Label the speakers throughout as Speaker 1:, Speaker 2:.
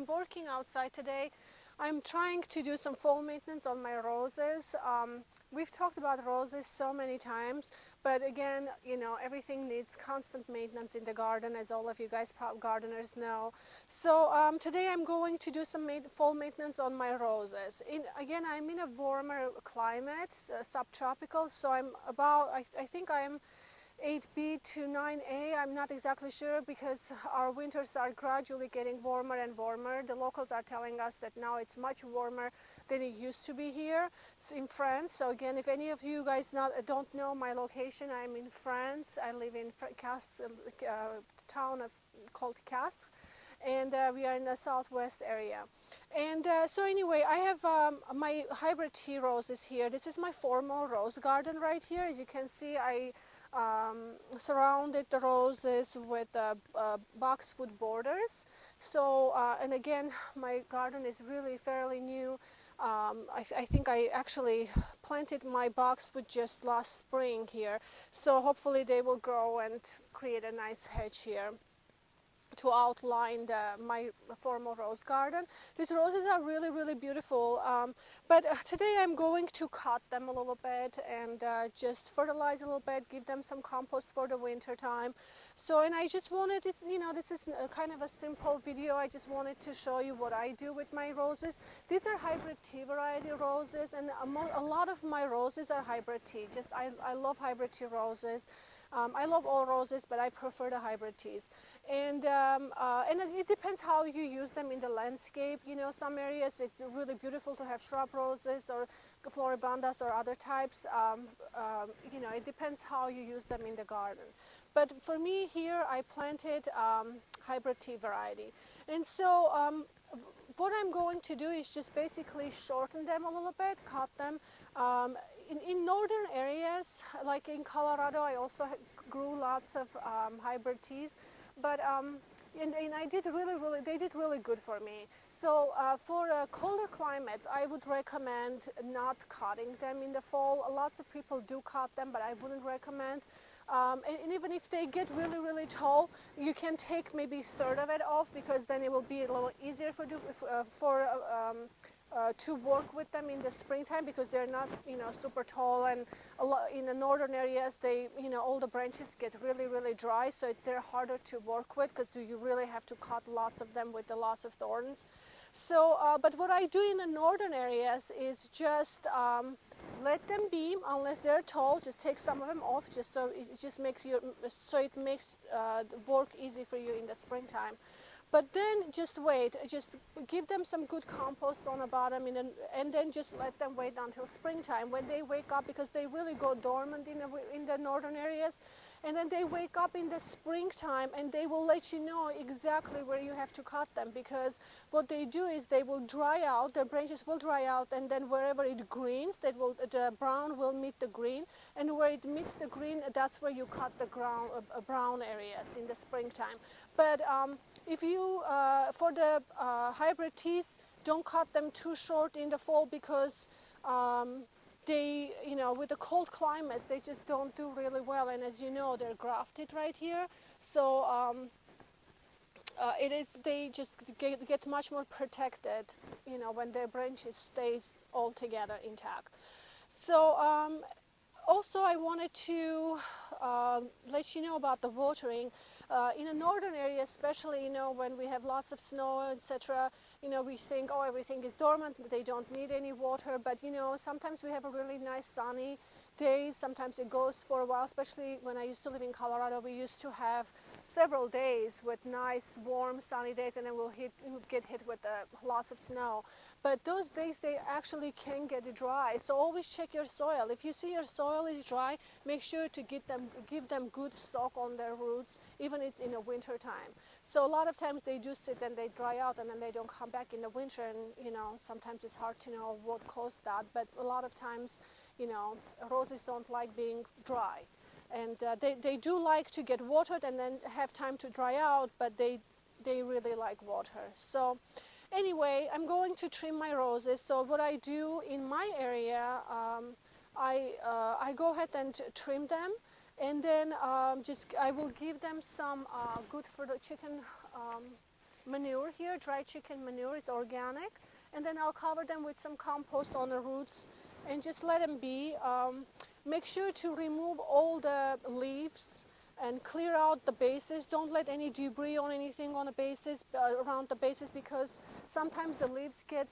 Speaker 1: I'm working outside today. I'm trying to do some fall maintenance on my roses. We've talked about roses so many times, but again, you know, everything needs constant maintenance in the garden, as all of you guys gardeners know. So today I'm going to do some fall maintenance on my roses. Again, I'm in a warmer climate, subtropical, so I think I'm 8B to 9A. I'm not exactly sure because our winters are gradually getting warmer and warmer. The locals are telling us that now it's much warmer than it used to be here in France. So again, if any of you guys don't know my location, I'm in France. I live in Castres, town called Castres, and we are in the southwest area. And so anyway, I have my hybrid tea roses here. This is my formal rose garden right here. As you can see, I surrounded the roses with boxwood borders. So and again, my garden is really fairly new. I think I actually planted my boxwood just last spring here, so hopefully they will grow and create a nice hedge here to outline my formal rose garden. These roses are really, really beautiful, but today I'm going to cut them a little bit and just fertilize a little bit, give them some compost for the winter time. So, and I just wanted, you know, this is kind of a simple video. I just wanted to show you what I do with my roses. These are hybrid tea variety roses, and a lot of my roses are hybrid tea. I love hybrid tea roses. I love all roses, but I prefer the hybrid teas. And it depends how you use them in the landscape. You know, some areas it's really beautiful to have shrub roses or floribundas or other types. You know, it depends how you use them in the garden. But for me here, I planted hybrid tea variety. And so what I'm going to do is just basically shorten them a little bit, cut them. In northern areas, like in Colorado, I also grew lots of hybrid teas, but and I did they did really good for me. So for colder climates, I would recommend not cutting them in the fall. Lots of people do cut them, but I wouldn't recommend. And even if they get really, really tall, you can take maybe a third of it off, because then it will be a little easier to work with them in the springtime, because they're not, you know, super tall, and in the northern areas you know, all the branches get really, really dry, so they're harder to work with, because you really have to cut lots of them with lots of thorns. So but what I do in the northern areas is just let them be. Unless they're tall, just take some of them off, just so it makes work easy for you in the springtime. But then just wait, just give them some good compost on the bottom, and then just let them wait until springtime when they wake up, because they really go dormant in the northern areas. And then they wake up in the springtime, and they will let you know exactly where you have to cut them, because what they do is they will dry out, the branches will dry out, and then wherever it greens, the brown will meet the green, and where it meets the green, that's where you cut the brown areas in the springtime. But if you, for the hybrid teas, don't cut them too short in the fall, because they, you know, with the cold climates, they just don't do really well. And as you know, they're grafted right here, so they just get much more protected, you know, when their branches stays all together intact. So also I wanted to let you know about the watering. In the northern area especially, you know, when we have lots of snow, etc., you know, we think, oh, everything is dormant, they don't need any water. But, you know, sometimes we have a really nice sunny days. Sometimes it goes for a while, especially when I used to live in Colorado. We used to have several days with nice, warm, sunny days, and then we'll get hit with lots of snow. But those days, they actually can get dry. So always check your soil. If you see your soil is dry, make sure to give them good soak on their roots, even in the winter time. So a lot of times they do sit and they dry out, and then they don't come back in the winter. And, you know, sometimes it's hard to know what caused that. But a lot of times, you know, roses don't like being dry. And they do like to get watered and then have time to dry out, but they really like water. So anyway, I'm going to trim my roses. So what I do in my area, I go ahead and trim them, and then I will give them some good for the chicken manure here, dry chicken manure. It's organic. And then I'll cover them with some compost on the roots and just let them be. Make sure to remove all the leaves and clear out the bases. Don't let any debris on anything on the bases, around the bases, because sometimes the leaves get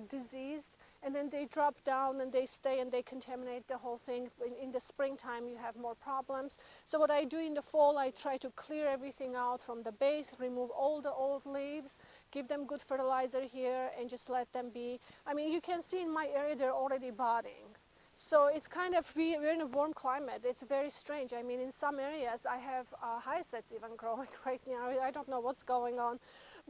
Speaker 1: diseased, and then they drop down and they stay and they contaminate the whole thing. In the springtime you have more problems. So what I do in the fall, I try to clear everything out from the base, remove all the old leaves, give them good fertilizer here, and just let them be. I mean, you can see in my area they're already budding. So it's kind of, we're in a warm climate. It's very strange. I mean, in some areas I have hyacinths even growing right now. I don't know what's going on,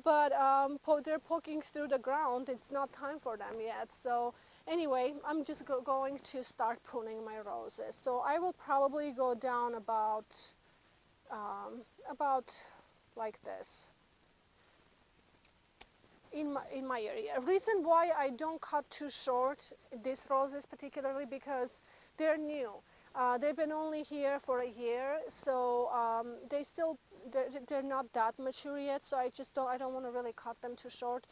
Speaker 1: but they're poking through the ground. It's not time for them yet. So anyway, I'm just going to start pruning my roses. So I will probably go down about like this in my area. Reason why I don't cut too short these roses particularly, because they're new. They've been only here for a year, so they're not that mature yet. So I don't want to really cut them too short.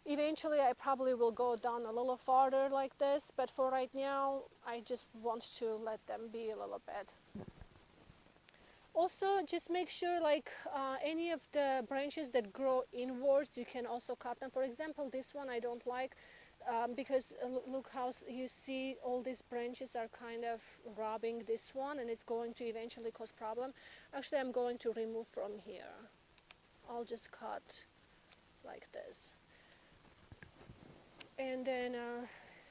Speaker 1: Eventually, I probably will go down a little farther like this, but for right now, I just want to let them be a little bit. Also, just make sure, like any of the branches that grow inwards, you can also cut them. For example, this one I don't like because look how you see all these branches are kind of robbing this one, and it's going to eventually cause problem. Actually, I'm going to remove from here. I'll just cut like this. And then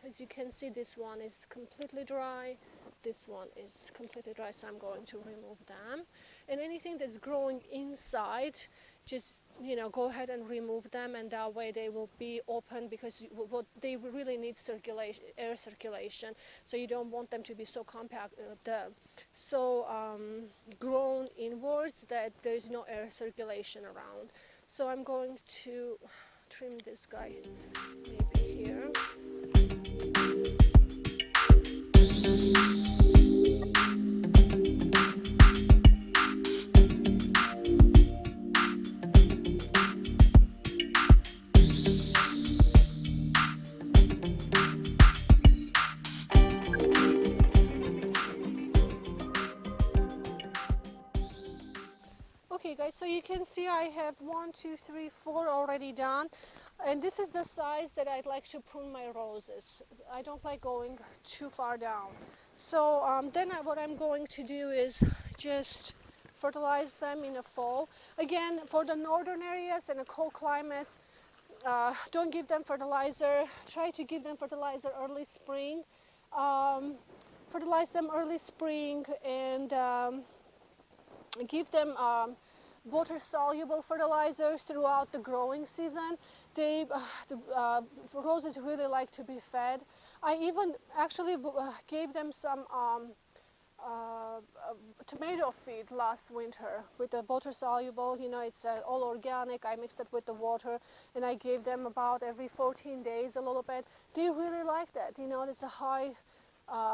Speaker 1: as you can see, this one is completely dry. This one is completely dry, so I'm going to remove them. And anything that's growing inside, just go ahead and remove them, and that way they will be open, because what they really need circulation, air circulation. So you don't want them to be so compact, so grown inwards that there's no air circulation around. So I'm going to trim this guy maybe here. Okay guys, so you can see I have 1, 2, 3, 4 already done, and this is the size that I'd like to prune my roses. I don't like going too far down. So then what I'm going to do is just fertilize them in the fall. Again, for the northern areas and the cold climates, don't give them fertilizer. Try to give them fertilizer early spring. Fertilize them early spring, and give them water-soluble fertilizer throughout the growing season. The roses really like to be fed. I even actually gave them some tomato feed last winter with the water-soluble. It's all organic. I mixed it with the water, and I gave them about every 14 days a little bit. They really like that. It's a high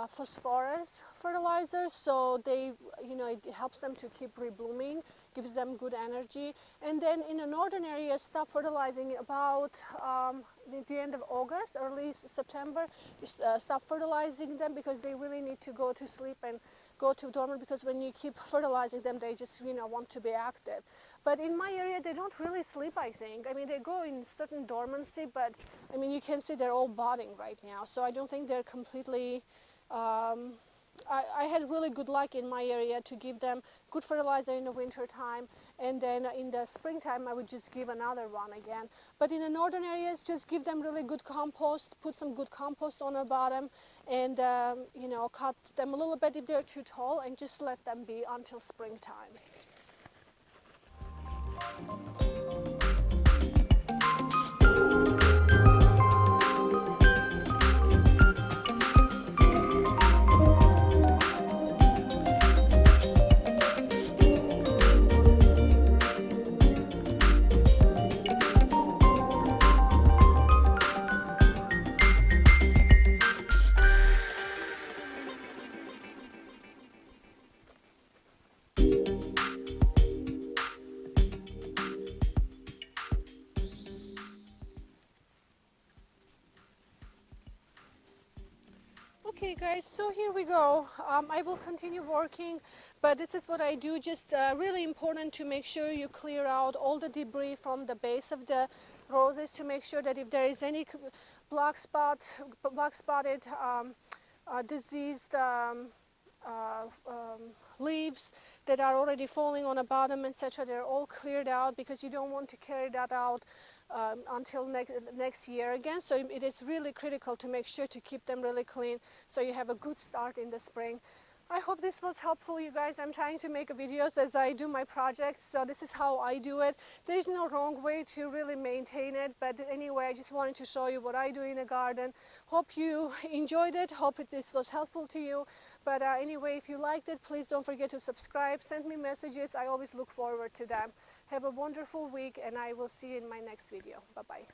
Speaker 1: phosphorus fertilizer, so it helps them to keep reblooming, gives them good energy. And then in the northern areas, stop fertilizing about the end of August, early September. Stop fertilizing them, because they really need to go to sleep and go to dormant, because when you keep fertilizing them, they just want to be active. But in my area, they don't really sleep, I think. I mean, they go in certain dormancy, but I mean, you can see they're all budding right now, so I don't think they're completely I had really good luck in my area to give them good fertilizer in the winter time, and then in the springtime I would just give another one again. But in the northern areas, just give them really good compost, put some good compost on the bottom, and cut them a little bit if they're too tall, and just let them be until springtime. Okay guys, so here we go. I will continue working, but this is what I do. Just really important to make sure you clear out all the debris from the base of the roses to make sure that if there is any black spotted, diseased uh, um, leaves that are already falling on the bottom, etc., they're all cleared out, because you don't want to carry that out until next year again. So it is really critical to make sure to keep them really clean so you have a good start in the spring. I hope this was helpful, you guys. I'm trying to make videos as I do my projects, so this is how I do it. There is no wrong way to really maintain it, but anyway, I just wanted to show you what I do in the garden. Hope you enjoyed it. Hope this was helpful to you. But anyway, if you liked it, please don't forget to subscribe. Send me messages. I always look forward to them. Have a wonderful week, and I will see you in my next video. Bye-bye.